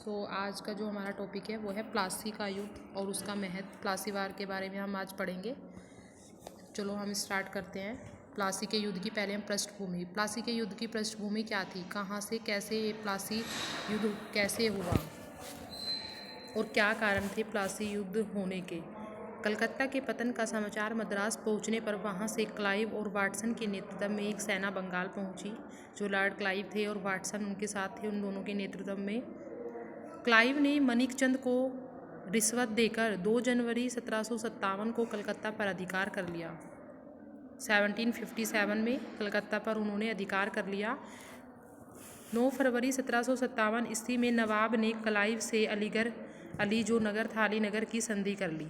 आज का जो हमारा टॉपिक है वो है प्लासी का युद्ध और उसका महत्व। प्लासी वार के बारे में हम आज पढ़ेंगे। चलो हम स्टार्ट करते हैं। प्लासी के युद्ध की पहले हम पृष्ठभूमि। प्लासी के युद्ध की पृष्ठभूमि क्या थी, कहाँ से कैसे ये प्लासी युद्ध कैसे हुआ और क्या कारण थे प्लासी युद्ध होने के। कलकत्ता के पतन का समाचार मद्रास पहुंचने पर वहां से क्लाइव और वाटसन के नेतृत्व में एक सेना बंगाल पहुंची। जो लॉर्ड क्लाइव थे और वाटसन उनके साथ थे, उन दोनों के नेतृत्व में क्लाइव ने मनिकचंद को रिश्वत देकर 2 जनवरी 1757 को कलकत्ता पर अधिकार कर लिया। 1757 में कलकत्ता पर उन्होंने अधिकार कर लिया। 9 फरवरी 1757 ईस्वी में नवाब ने क्लाइव से अली जो नगर था, अलीनगर की संधि कर ली।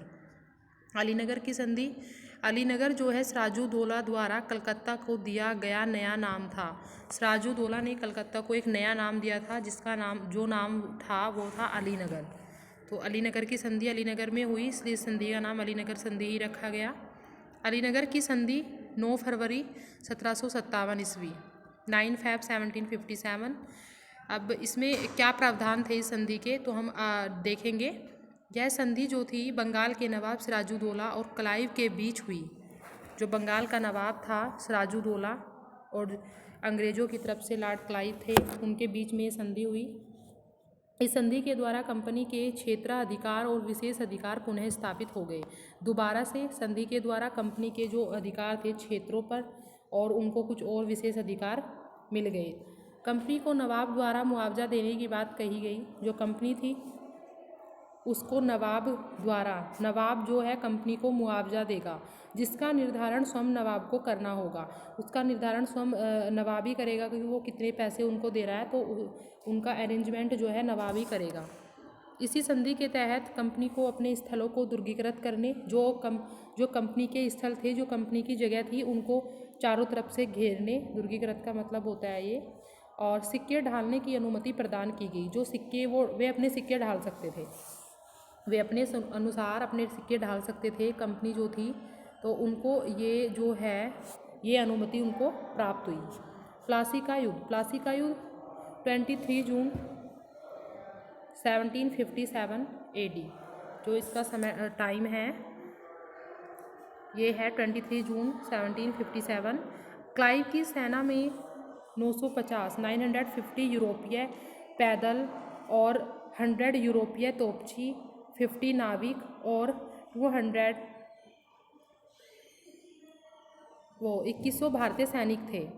अलीनगर की संधि, अलीनगर जो है सिराजुद्दौला द्वारा कलकत्ता को दिया गया नया नाम था। सिराजुद्दौला ने कलकत्ता को एक नया नाम दिया था, जिसका नाम था वो था अलीनगर। तो अलीनगर की संधि अलीनगर में हुई, इसलिए संधि का नाम अलीनगर संधि ही रखा गया। अलीनगर की संधि 9 फरवरी 1757 ईस्वी, 9 फैब 1757। अब इसमें क्या प्रावधान थे इस संधि के, तो हम देखेंगे। यह संधि जो थी बंगाल के नवाब सिराजुद्दौला और क्लाइव के बीच हुई। जो बंगाल का नवाब था सिराजुद्दौला और अंग्रेज़ों की तरफ से लॉर्ड क्लाइव थे, उनके बीच में ये संधि हुई। इस संधि के द्वारा कंपनी के क्षेत्राधिकार और विशेष अधिकार पुनः स्थापित हो गए। दोबारा से संधि के द्वारा कंपनी के जो अधिकार थे क्षेत्रों पर, और उनको कुछ और विशेष अधिकार मिल गए। कंपनी को नवाब द्वारा मुआवजा देने की बात कही गई। जो कंपनी थी उसको नवाब जो है कंपनी को मुआवजा देगा, जिसका निर्धारण स्वयं नवाब को करना होगा। उसका निर्धारण स्वयं नवाब ही करेगा, क्योंकि वो कितने पैसे उनको दे रहा है, तो उनका अरेंजमेंट जो है नवाब ही करेगा। इसी संधि के तहत कंपनी को अपने स्थलों को दुर्गीकृत करने, जो कंपनी के स्थल थे, जो कंपनी की जगह थी, उनको चारों तरफ से घेरने, दुर्गीकृत का मतलब होता है ये, और सिक्के ढालने की अनुमति प्रदान की गई। जो सिक्के वे अपने सिक्के ढाल सकते थे, वे अपने अनुसार अपने सिक्के ढाल सकते थे कंपनी जो थी, तो उनको ये जो है ये अनुमति उनको प्राप्त हुई। प्लासी का युद्ध 23 जून 1757 AD, जो इसका समय टाइम है ये है 23 जून 1757। क्लाइव की सेना में 950 यूरोपीय पैदल और 100 यूरोपीय तोपची, 50 नाविक और 2100 भारतीय सैनिक थे।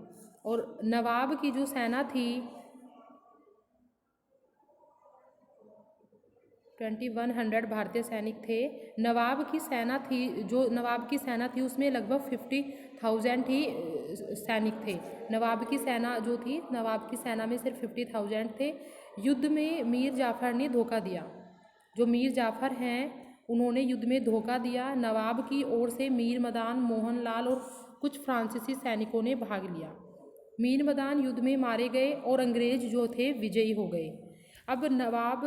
और नवाब की जो सेना थी 2100 भारतीय सैनिक थे। नवाब की सेना थी उसमें लगभग 50,000 ही सैनिक थे। नवाब की सेना में सिर्फ 50,000 थे। युद्ध में मीर जाफर ने धोखा दिया। जो मीर जाफर हैं उन्होंने युद्ध में धोखा दिया। नवाब की ओर से मीर मदान, मोहनलाल और कुछ फ्रांसीसी सैनिकों ने भाग लिया। मीर मदान युद्ध में मारे गए और अंग्रेज जो थे विजयी हो गए। अब नवाब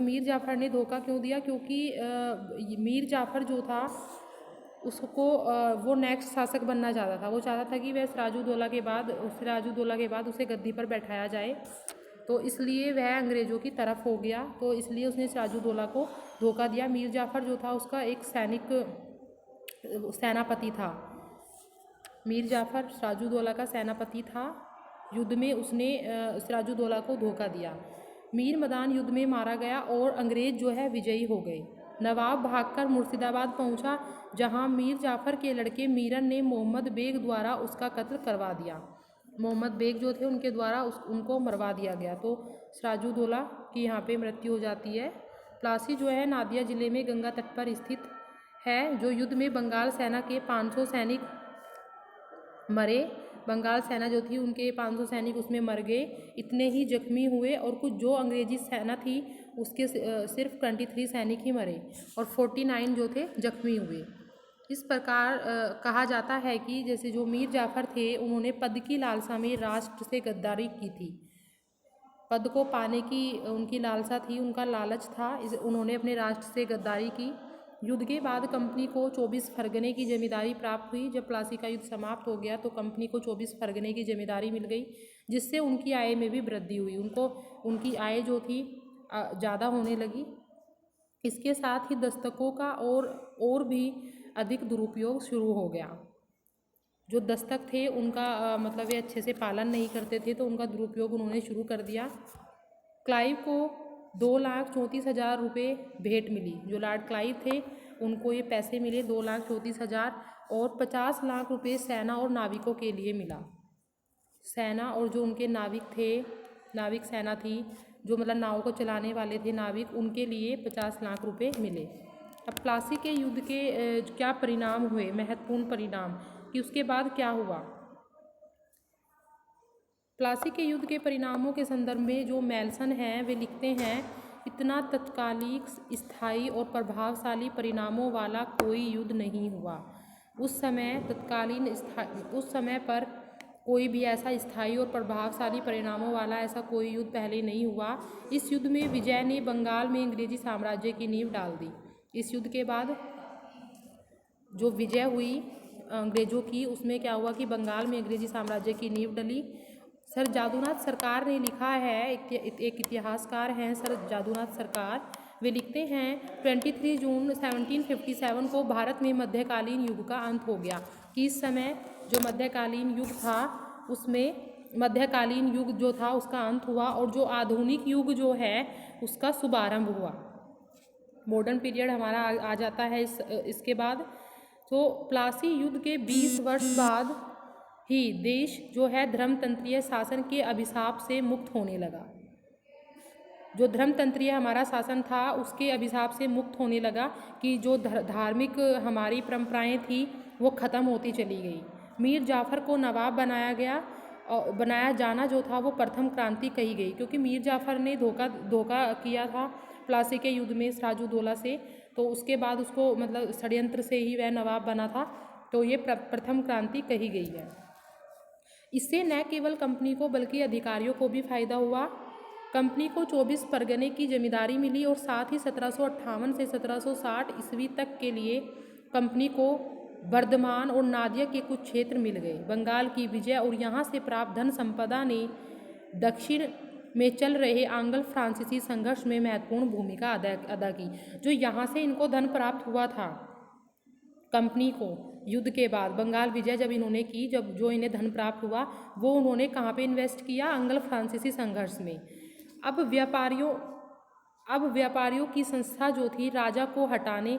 मीर जाफर ने धोखा क्यों दिया, क्योंकि मीर जाफर जो था उसको वो नेक्स्ट शासक बनना चाहता था। वो चाहता था कि वह सिराजुद्दौला के बाद उसे गद्दी पर बैठाया जाए, तो इसलिए वह अंग्रेज़ों की तरफ हो गया। तो इसलिए उसने सिराजुद्दौला को धोखा दिया। मीर जाफर जो था उसका एक सेनापति था। मीर जाफर सिराजुद्दौला का सेनापति था। युद्ध में उसने सिराजुद्दौला को धोखा दिया। मीर मदान युद्ध में मारा गया और अंग्रेज जो है विजयी हो गए। नवाब भागकर मुर्शिदाबाद पहुंचा, जहां मीर जाफर के लड़के मीरन ने मोहम्मद बेग द्वारा उसका कत्ल करवा दिया। मोहम्मद बेग जो थे उनके द्वारा उनको मरवा दिया गया। तो सिराजुद्दौला की यहाँ पे मृत्यु हो जाती है। प्लासी जो है नादिया ज़िले में गंगा तट पर स्थित है। जो युद्ध में बंगाल सेना के 500 सैनिक मरे, बंगाल सेना जो थी उनके 500 सैनिक उसमें मर गए, इतने ही जख्मी हुए, और कुछ जो अंग्रेजी सेना थी उसके सिर्फ 23 सैनिक ही मरे और 49 जो थे जख्मी हुए। इस प्रकार कहा जाता है कि जैसे जो मीर जाफर थे उन्होंने पद की लालसा में राष्ट्र से गद्दारी की थी। पद को पाने की उनकी लालसा थी, उनका लालच था, उन्होंने अपने राष्ट्र से गद्दारी की। युद्ध के बाद कंपनी को 24 फरगने की जमींदारी प्राप्त हुई। जब प्लासी का युद्ध समाप्त हो गया तो कंपनी को 24 फरगने की जमींदारी मिल गई, जिससे उनकी आय में भी वृद्धि हुई। उनकी आय जो थी ज़्यादा होने लगी। इसके साथ ही दस्तकों का और भी अधिक दुरुपयोग शुरू हो गया। जो दस्तक थे उनका मतलब वे अच्छे से पालन नहीं करते थे, तो उनका दुरुपयोग उन्होंने शुरू कर दिया। क्लाइव को 2,34,000 रुपये भेंट मिली। जो लॉर्ड क्लाइव थे उनको ये पैसे मिले 2,34,000 और 50 लाख रुपये सेना और नाविकों के लिए मिला। सेना और जो उनके नाविक थे, नाविक सेना थी, जो मतलब नाव को चलाने वाले थे नाविक, उनके लिए 50 लाख रुपये मिले। अब प्लासी के युद्ध के क्या परिणाम हुए, महत्वपूर्ण परिणाम कि उसके बाद क्या हुआ। प्लासी के युद्ध के परिणामों के संदर्भ में जो मेल्सन हैं वे लिखते हैं, इतना तत्कालिक, स्थायी और प्रभावशाली परिणामों वाला कोई युद्ध नहीं हुआ। उस समय पर कोई भी ऐसा स्थायी और प्रभावशाली परिणामों वाला ऐसा कोई युद्ध पहले नहीं हुआ। इस युद्ध में विजय ने बंगाल में अंग्रेजी साम्राज्य की नींव डाल दी। इस युद्ध के बाद जो विजय हुई अंग्रेज़ों की, उसमें क्या हुआ कि बंगाल में अंग्रेजी साम्राज्य की नींव डली। सर जादूनाथ सरकार ने लिखा है, एक इतिहासकार हैं सर जादूनाथ सरकार, वे लिखते हैं 23 जून 1757 को भारत में मध्यकालीन युग का अंत हो गया। कि इस समय जो मध्यकालीन युग था उसमें मध्यकालीन युग जो था उसका अंत हुआ और जो आधुनिक युग जो है उसका शुभारंभ हुआ। मॉडर्न पीरियड हमारा आ जाता है इसके बाद। तो प्लासी युद्ध के 20 वर्ष बाद ही देश जो है धर्मतंत्रीय शासन के अभिशाप से मुक्त होने लगा। जो धर्मतंत्रीय हमारा शासन था उसके अभिशाप से मुक्त होने लगा कि जो धार्मिक हमारी परंपराएं थी वो ख़त्म होती चली गई। मीर जाफ़र को नवाब बनाया गया और बनाया जाना जो था वो प्रथम क्रांति कही गई, क्योंकि मीर जाफ़र ने धोखा किया था प्लासी के युद्ध में सिराजुद्दौला से, तो उसके बाद उसको मतलब षड्यंत्र से ही वह नवाब बना था, तो ये प्रथम क्रांति कही गई है। इससे न केवल कंपनी को बल्कि अधिकारियों को भी फायदा हुआ। कंपनी को 24 परगने की जमींदारी मिली और साथ ही 1758 से 1760 ईस्वी तक के लिए कंपनी को बर्धमान और नादिया के कुछ क्षेत्र मिल गए। बंगाल की विजय और यहाँ से प्राप्त धन संपदा ने दक्षिण में चल रहे आंग्ल फ्रांसीसी संघर्ष में महत्वपूर्ण भूमिका अदा की। जो यहाँ से इनको धन प्राप्त हुआ था कंपनी को युद्ध के बाद, बंगाल विजय जब इन्होंने की, जब जो इन्हें धन प्राप्त हुआ वो उन्होंने कहाँ पे इन्वेस्ट किया, आंग्ल फ्रांसीसी संघर्ष में। अब व्यापारियों की संस्था जो थी राजा को हटाने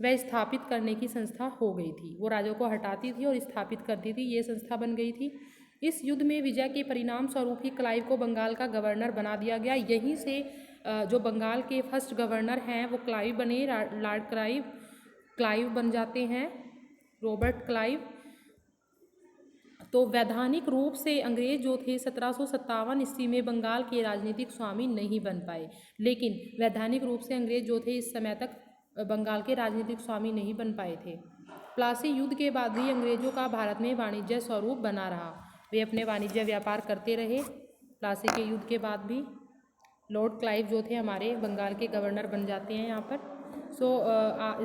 व स्थापित करने की संस्था हो गई थी। वो राजा को हटाती थी और स्थापित करती थी, ये संस्था बन गई थी। इस युद्ध में विजय के परिणाम स्वरूप ही क्लाइव को बंगाल का गवर्नर बना दिया गया। यहीं से जो बंगाल के फर्स्ट गवर्नर हैं वो क्लाइव बने, लॉर्ड क्लाइव बन जाते हैं, रॉबर्ट क्लाइव। तो वैधानिक रूप से अंग्रेज जो थे 1757 ईस्वी में बंगाल के राजनीतिक स्वामी नहीं बन पाए, लेकिन वैधानिक रूप से अंग्रेज जो थे इस समय तक बंगाल के राजनीतिक स्वामी नहीं बन पाए थे। प्लासी युद्ध के बाद भी अंग्रेजों का भारत में वाणिज्य स्वरूप बना रहा, वे अपने वाणिज्य व्यापार करते रहे। प्लासी के युद्ध के बाद भी लॉर्ड क्लाइव जो थे हमारे बंगाल के गवर्नर बन जाते हैं यहाँ पर। सो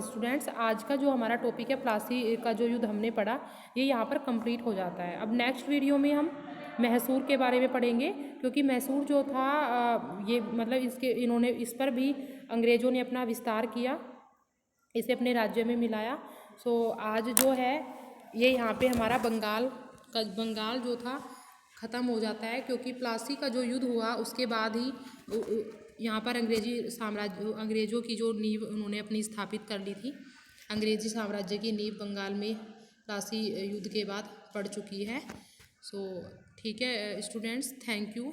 स्टूडेंट्स, आज का जो हमारा टॉपिक है प्लासी का जो युद्ध हमने पढ़ा ये यहाँ पर कंप्लीट हो जाता है। अब नेक्स्ट वीडियो में हम मैसूर के बारे में पढ़ेंगे, क्योंकि मैसूर जो था ये मतलब इन्होंने इस पर भी अंग्रेज़ों ने अपना विस्तार किया, इसे अपने राज्य में मिलाया। सो आज जो है ये यहाँ पे हमारा बंगाल जो था ख़त्म हो जाता है, क्योंकि प्लासी का जो युद्ध हुआ उसके बाद ही यहाँ पर अंग्रेज़ों की जो नींव उन्होंने अपनी स्थापित कर ली थी। अंग्रेज़ी साम्राज्य की नींव बंगाल में प्लासी युद्ध के बाद पड़ चुकी है। सो ठीक है स्टूडेंट्स, थैंक यू।